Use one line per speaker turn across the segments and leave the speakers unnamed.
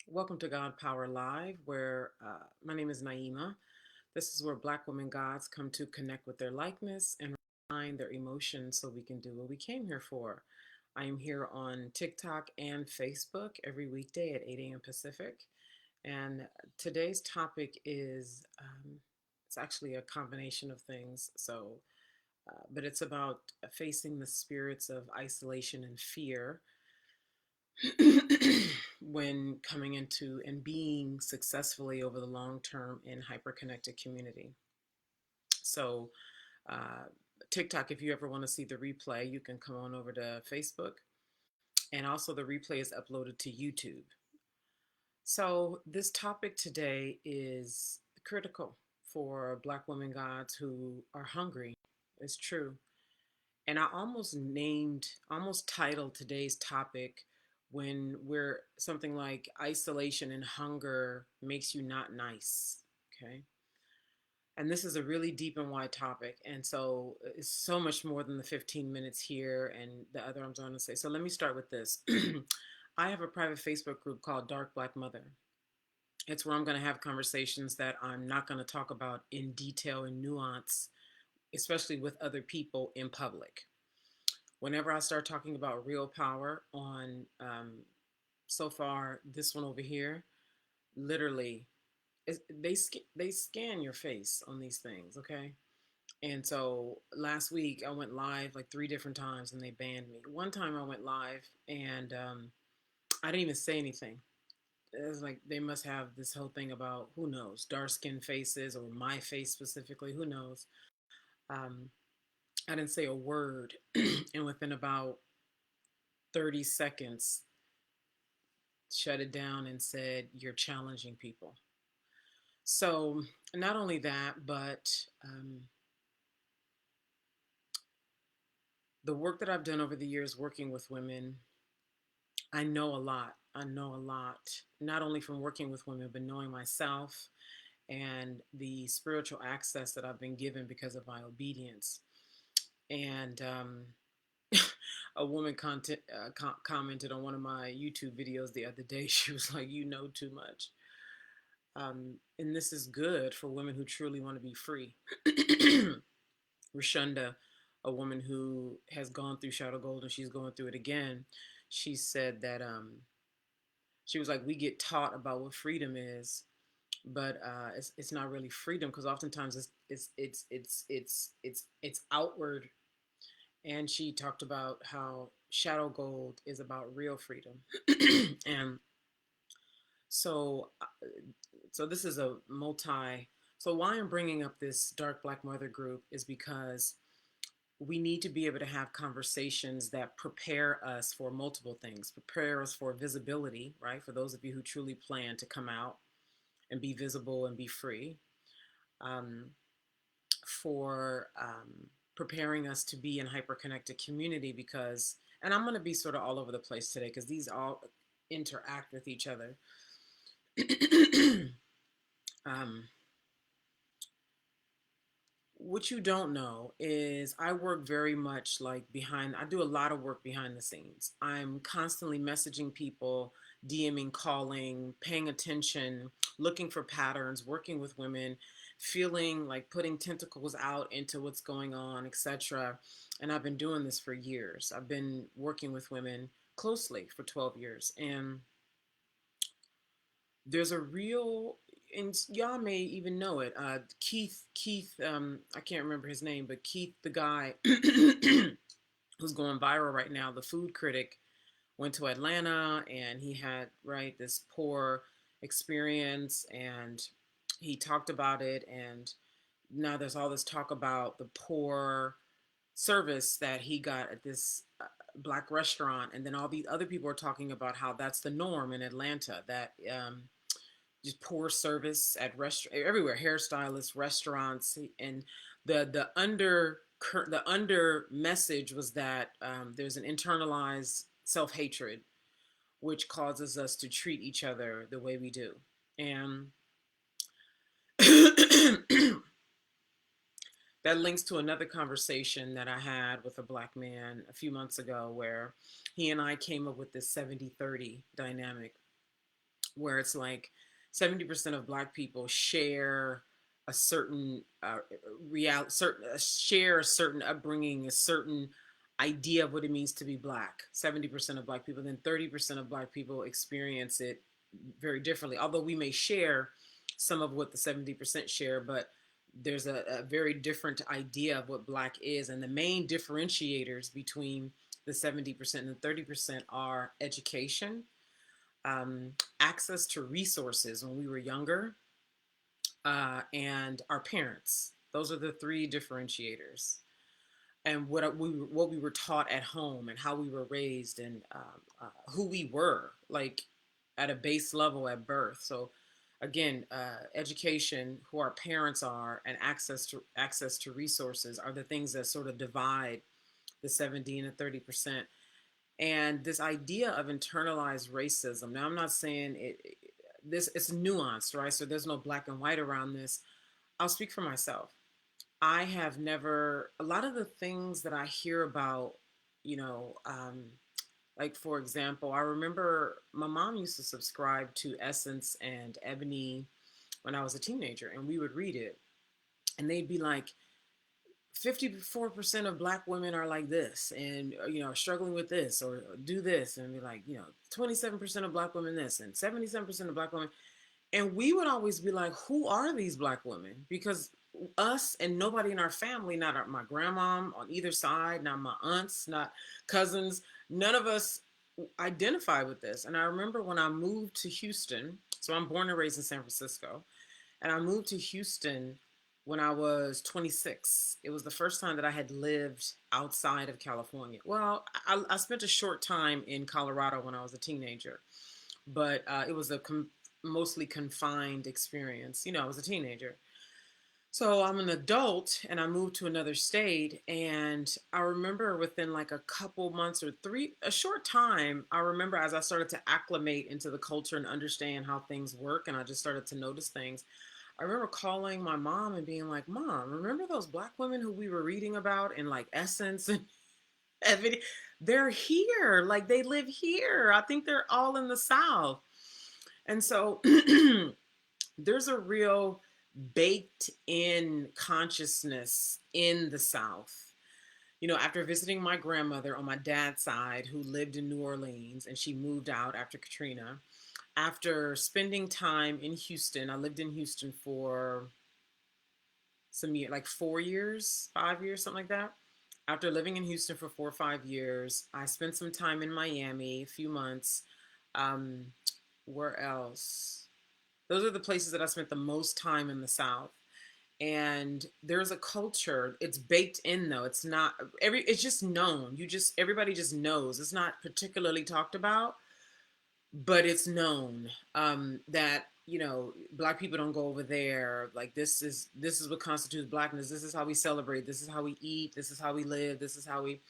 Welcome to God Power Live, where my name is Naima. This is where Black women gods come to connect with their likeness and refine their emotions so we can do what we came here for. I am here on TikTok and Facebook every weekday at 8 a.m. Pacific. And today's topic is it's actually a combination of things. But it's about facing the spirits of isolation and fear when coming into and being successfully over the long term in hyper-connected community. So, uh, TikTok, if you ever want to see the replay, you can come on over to Facebook. And also, the replay is uploaded to YouTube. So, this topic today is critical for Black women gods who are hungry. It's true. And I almost titled today's topic when we're something like isolation and hunger makes you not nice. Okay. And this is a really deep and wide topic. And so it's so much more than the 15 minutes here and the other I'm going to say. So let me start with this. I have a private Facebook group called Dark Black Mother. It's where I'm going to have conversations that I'm not going to talk about in detail and nuance, especially with other people in public. Whenever I start talking about real power on so far this one over here, literally they scan your face on these things, okay? And so last week I went live like three different times and they banned me. One time I went live and I didn't even say anything. It was like they must have this whole thing about who knows dark skin faces or my face specifically, who knows. Um, I didn't say a word, and within about 30 seconds shut it down and said, "You're challenging people." So, not only that, but the work that I've done over the years working with women, I know a lot. I know a lot, not only from working with women, but knowing myself and the spiritual access that I've been given because of my obedience. And a woman commented on one of my YouTube videos the other day. She was like, "You know too much." And this is good for women who truly want to be free. Rashunda, a woman who has gone through Shadow Gold and she's going through it again, she said that she was like, we get taught about what freedom is, but it's not really freedom because oftentimes it's outward. And she talked about how Shadow Gold is about real freedom, and so so this is a multi. So why I'm bringing up this Dark Black Mother group is because we need to be able to have conversations that prepare us for multiple things, prepare us for visibility, right? For those of you who truly plan to come out and be visible and be free, um, for preparing us to be in hyper-connected community because, and I'm going to be sort of all over the place today because these all interact with each other. um, what you don't know is I work very much like I do a lot of work behind the scenes. I'm constantly messaging people, DMing, calling, paying attention, looking for patterns, working with women, feeling like putting tentacles out into what's going on, etc. And I've been doing this for years. I've been working with women closely for 12 years. And there's a real, and y'all may even know it. Keith, I can't remember his name, but Keith, the guy who's going viral right now, the food critic, went to Atlanta and he had, right, this poor experience and he talked about it. And now there's all this talk about the poor service that he got at this black restaurant. And then all these other people are talking about how that's the norm in Atlanta, that just poor service at everywhere, hairstylists, restaurants, and the under message was that there's an internalized self hatred, which causes us to treat each other the way we do, and that links to another conversation that I had with a black man a few months ago, where he and I came up with this 70-30 dynamic. where it's like 70% of Black people share a certain share a certain upbringing, a certain idea of what it means to be Black. 70% of Black people, then 30% of Black people experience it very differently. Although we may share some of what the 70% share, but there's a very different idea of what Black is. And the main differentiators between the 70% and the 30% are education, access to resources when we were younger, and our parents. Those are the three differentiators. And what we were taught at home and how we were raised and who we were, like at a base level at birth. So again, education, who our parents are, and access to resources are the things that sort of divide the 70 and the 30%. And this idea of internalized racism. Now, I'm not saying this it's nuanced, right? So there's no black and white around this. I'll speak for myself. I have never, a lot of the things that I hear about, you know, like for example, I remember my mom used to subscribe to Essence and Ebony when I was a teenager, and we would read it, and they'd be like, 54% of Black women are like this, and struggling with this or do this, and be like, 27% of Black women this, and 77% of Black women. And we would always be like, who are these Black women? Because us and nobody in our family, not my grandma on either side, not my aunts, not cousins, none of us identify with this. And I remember when I moved to Houston, so I'm born and raised in San Francisco, and I moved to Houston when I was 26. It was the first time that I had lived outside of California. Well, I spent a short time in Colorado when I was a teenager, but it was a mostly confined experience. I was a teenager. So I'm an adult and I moved to another state. And I remember within like a couple months or a short time, I remember as I started to acclimate into the culture and understand how things work, and I just started to notice things. I remember calling my mom and being like, Mom, remember those Black women who we were reading about in like Essence and Ebony? They're here. Like they live here. I think they're all in the South. And so there's a real baked in consciousness in the South. After visiting my grandmother on my dad's side, who lived in New Orleans, and she moved out after Katrina, after spending time in Houston, I lived in Houston for some year, like 4 years, 5 years, something like that. After living in Houston for 4 or 5 years, I spent some time in Miami, a few months. Where else? Those are the places that I spent the most time in the South. And there's a culture, it's baked in though. It's not it's just known. Everybody just knows. It's not particularly talked about, but it's known that Black people don't go over there. Like this is what constitutes Blackness. This is how we celebrate. This is how we eat. This is how we live. This is how we.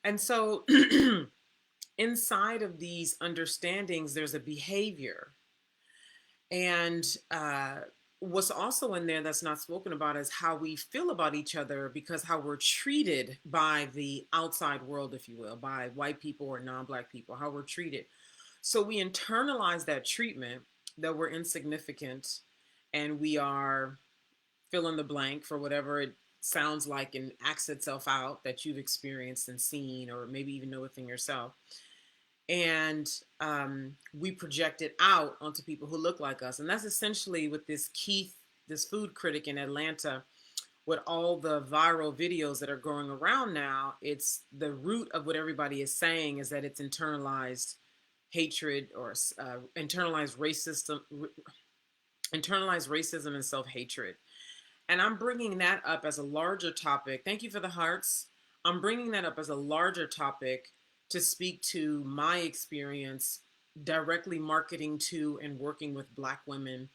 And so, inside of these understandings, there's a behavior, and what's also in there that's not spoken about is how we feel about each other, because how we're treated by the outside world, if you will, by white people or non-Black people, how we're treated. So we internalize that treatment, that we're insignificant and we are fill in the blank for whatever it sounds like and acts itself out that you've experienced and seen, or maybe even know within yourself. And we project it out onto people who look like us. And that's essentially what this Keith, this food critic in Atlanta, with all the viral videos that are going around now, it's the root of what everybody is saying is that it's internalized hatred or internalized racism and self-hatred. And I'm bringing that up as a larger topic. Thank you for the hearts. I'm bringing that up as a larger topic to speak to my experience directly marketing to and working with Black women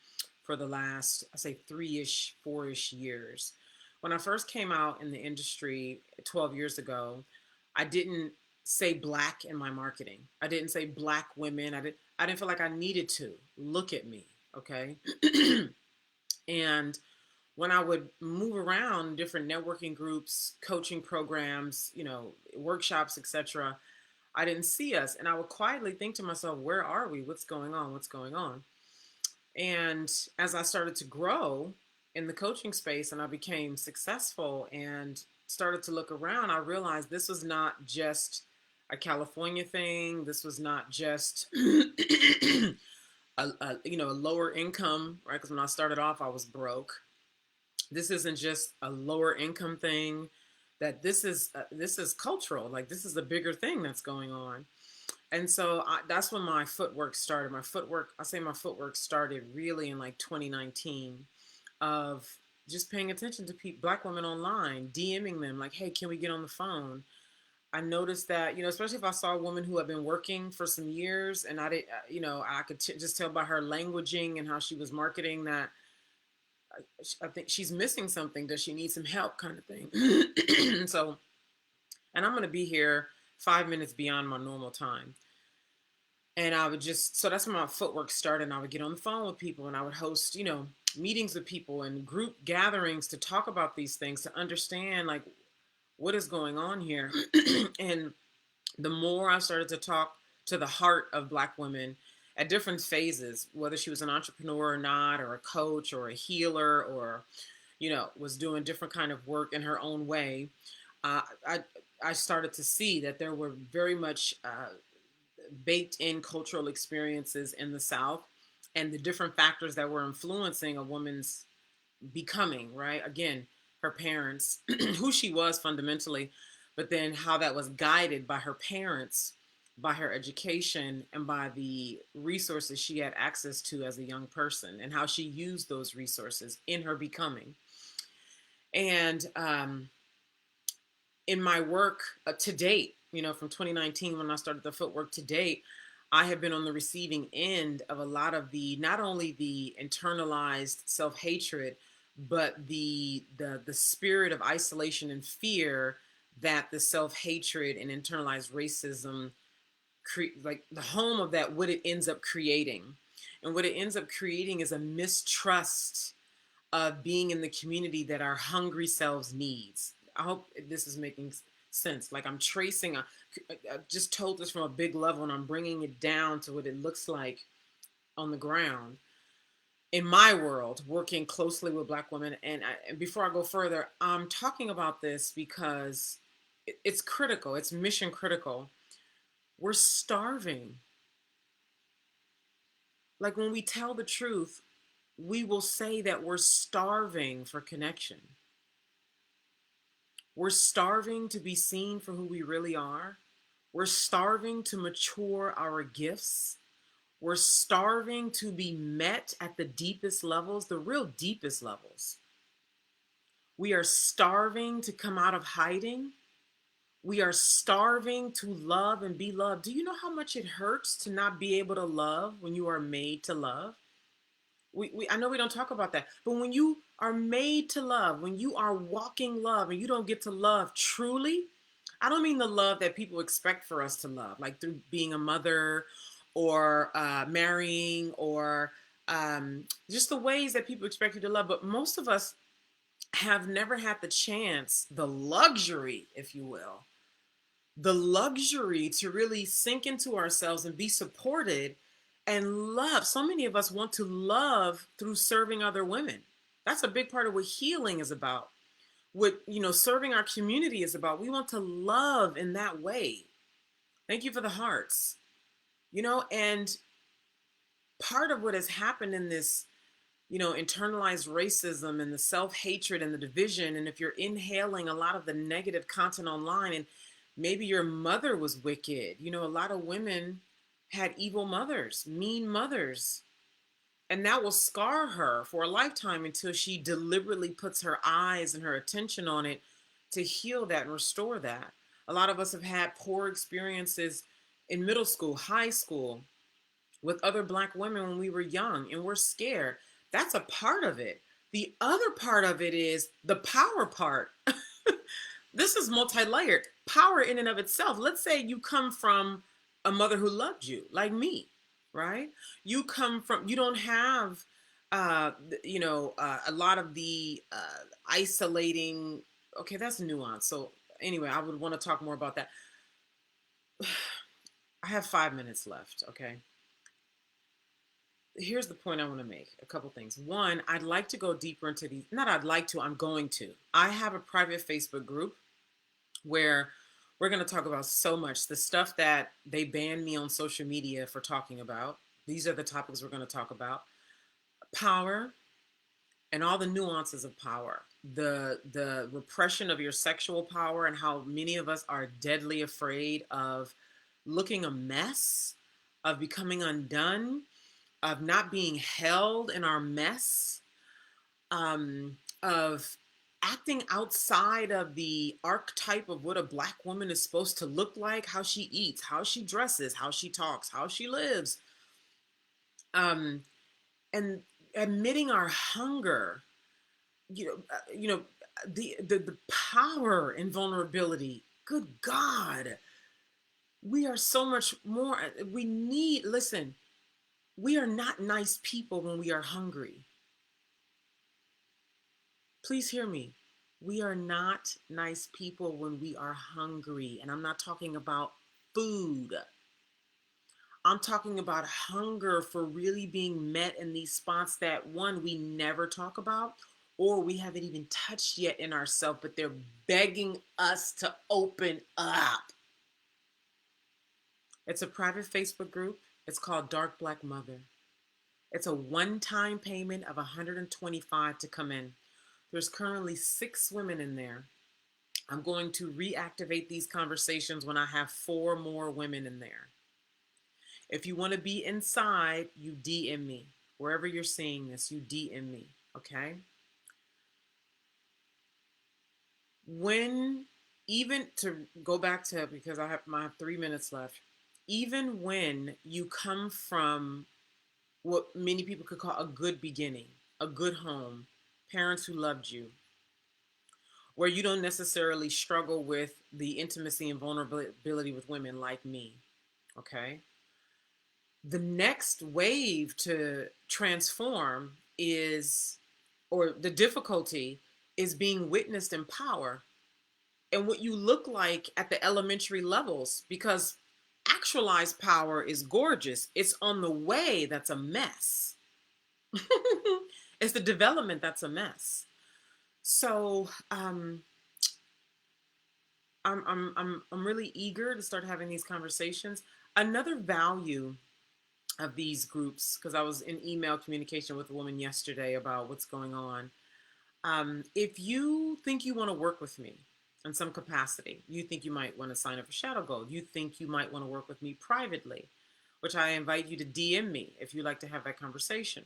for the last, I say 3-ish, 4-ish years. When I first came out in the industry 12 years ago, I didn't say Black in my marketing. I didn't say Black women. I didn't feel like I needed to. Look at me, okay? And when I would move around different networking groups, coaching programs, workshops, etc., I didn't see us. And I would quietly think to myself, where are we? What's going on? What's going on? And as I started to grow in the coaching space and I became successful and started to look around, I realized this was not just a California thing. This was not just a lower income, right? Because when I started off, I was broke. This isn't just a lower income thing. That this is cultural. Like this is a bigger thing that's going on. And so that's when my footwork started. I say my footwork started really in like 2019 of just paying attention to black women online, DMing them like, hey, can we get on the phone? I noticed that, especially if I saw a woman who had been working for some years and I did, I could just tell by her languaging and how she was marketing that I think she's missing something. Does she need some help kind of thing? So, and I'm going to be here 5 minutes beyond my normal time. And I would so that's when my footwork started. And I would get on the phone with people and I would host, meetings with people and group gatherings to talk about these things, to understand like what is going on here. And the more I started to talk to the heart of Black women at different phases, whether she was an entrepreneur or not, or a coach or a healer, or, was doing different kind of work in her own way, uh, I, I started to see that there were very much baked in cultural experiences in the South and the different factors that were influencing a woman's becoming, right? Again, her parents, who she was fundamentally, but then how that was guided by her parents, by her education, and by the resources she had access to as a young person, and how she used those resources in her becoming. And in my work to date, from 2019 when I started the footwork to date, I have been on the receiving end of a lot of the, not only the internalized self-hatred, but the spirit of isolation and fear that the self-hatred and internalized racism like the home of that, what it ends up creating. And what it ends up creating is a mistrust of being in the community that our hungry selves needs. I hope this is making sense. Like I'm tracing, I just told this from a big level and I'm bringing it down to what it looks like on the ground in my world, working closely with Black women. And before I go further, I'm talking about this because it's critical. It's mission critical. We're starving. Like when we tell the truth, we will say that we're starving for connection. We're starving to be seen for who we really are. We're starving to mature our gifts. We're starving to be met at the deepest levels, the real deepest levels. We are starving to come out of hiding. We are starving to love and be loved. Do you know how much it hurts to not be able to love when you are made to love? I know we don't talk about that, but when you are made to love, when you are walking love and you don't get to love truly, I don't mean the love that people expect for us to love, like through being a mother or marrying or just the ways that people expect you to love. But most of us have never had the chance, the luxury, if you will, the luxury to really sink into ourselves and be supported and love. So many of us want to love through serving other women. That's a big part of what healing is about. What, serving our community is about. We want to love in that way. Thank you for the hearts. And part of what has happened in this, internalized racism and the self-hatred and the division, and if you're inhaling a lot of the negative content online, and maybe your mother was wicked, a lot of women had evil mothers, mean mothers, and that will scar her for a lifetime until she deliberately puts her eyes and her attention on it to heal that and restore that. A lot of us have had poor experiences in middle school, high school, with other Black women when we were young, and we're scared. That's a part of it. The other part of it is the power part. This is multi-layered. Power in and of itself. Let's say you come from a mother who loved you, like me, right? You don't have, a lot of the isolating, okay, that's nuance. So anyway, I would want to talk more about that. I have 5 minutes left. Okay. Here's the point I want to make. A couple things. One, I'd like to go deeper into these. Not I'd like to, I'm going to. I have a private Facebook group where we're going to talk about so much. The stuff that they banned me on social media for talking about. These are the topics we're going to talk about. Power and all the nuances of power. The repression of your sexual power and how many of us are deadly afraid of looking a mess, of becoming undone, of not being held in our mess, of acting outside of the archetype of what a Black woman is supposed to look like, how she eats, how she dresses, how she talks, how she lives, um, and admitting our hunger. You know, the power and vulnerability. Good God, we are so much more. We need. Listen, we are not nice people when we are hungry. Please hear me. We are not nice people when we are hungry. And I'm not talking about food. I'm talking about hunger for really being met in these spots that, one, we never talk about, or we haven't even touched yet in ourselves, but they're begging us to open up. It's a private Facebook group. It's called Dark Black Mother. It's a one-time payment of $125 to come in. There's currently 6 women in there. I'm going to reactivate these conversations when I have 4 more women in there. If you want to be inside, you DM me. Wherever you're seeing this, you DM me, okay? When, even to go back to, because I have my 3 minutes left, even when you come from what many people could call a good beginning, a good home, parents who loved you, where you don't necessarily struggle with the intimacy and vulnerability with women like me, okay? The next wave to transform is, or the difficulty is being witnessed in power and what you look like at the elementary levels, because actualized power is gorgeous. It's on the way that's a mess. It's the development that's a mess. So I'm really eager to start having these conversations. Another value of these groups, because I was in email communication with a woman yesterday about what's going on. If you think you want to work with me in some capacity, you think you might want to sign up for Shadow Gold, you think you might want to work with me privately, which I invite you to DM me if you'd like to have that conversation.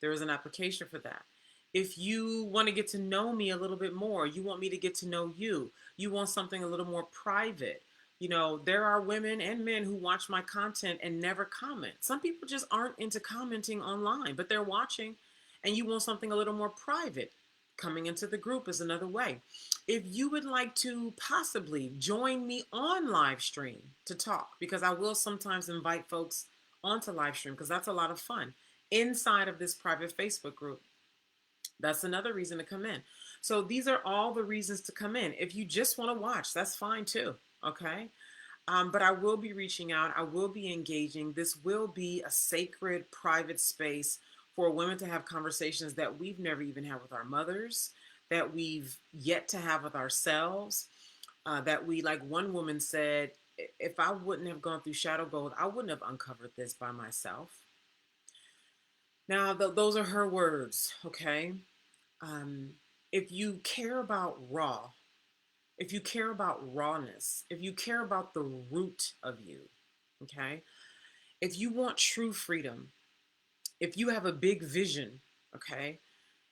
There is an application for that. If you want to get to know me a little bit more, you want me to get to know you, you want something a little more private. You know, there are women and men who watch my content and never comment. Some people just aren't into commenting online, but they're watching, and you want something a little more private. Coming into the group is another way. If you would like to possibly join me on live stream to talk, because I will sometimes invite folks onto live stream because that's a lot of fun inside of this private Facebook group. That's another reason to come in. So these are all the reasons to come in. If you just want to watch, that's fine too. Okay. But I will be reaching out. I will be engaging. This will be a sacred, private space for women to have conversations that we've never even had with our mothers, that we've yet to have with ourselves, that we, like one woman said, if I wouldn't have gone through Shadow Gold, I wouldn't have uncovered this by myself. Now, those are her words, okay? If you care about raw, if you care about rawness, if you care about the root of you, okay? If you want true freedom, if you have a big vision, okay?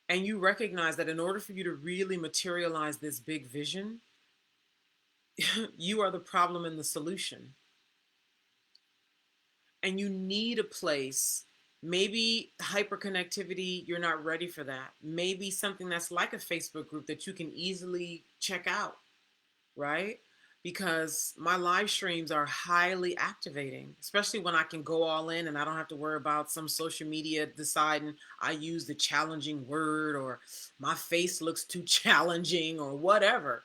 And you recognize that in order for you to really materialize this big vision, you are the problem and the solution. And you need a place, maybe hyperconnectivity, you're not ready for that. Maybe something that's like a Facebook group that you can easily check out, right? Because my live streams are highly activating, especially when I can go all in and I don't have to worry about some social media deciding I use the challenging word or my face looks too challenging or whatever.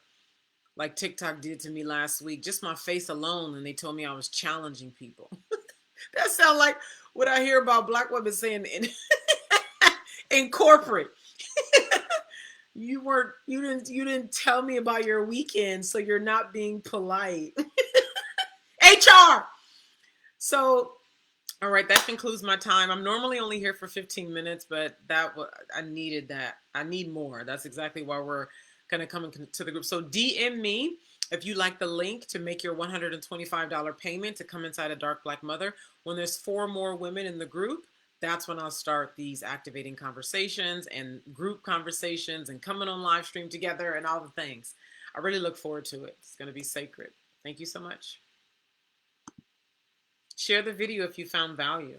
like TikTok did to me last week. Just my face alone, and they told me I was challenging people. That sounds like what I hear about Black women saying in corporate. You didn't tell me about your weekend, so you're not being polite. HR. So, all right, that concludes my time. I'm normally only here for 15 minutes, but I needed that. I need more. That's exactly why we're going to come into the group. So DM me if you like the link to make your $125 payment to come inside a Dark Black Mother. When there's 4 more women in the group, that's when I'll start these activating conversations and group conversations and coming on live stream together and all the things. I really look forward to it. It's going to be sacred. Thank you so much. Share the video if you found value.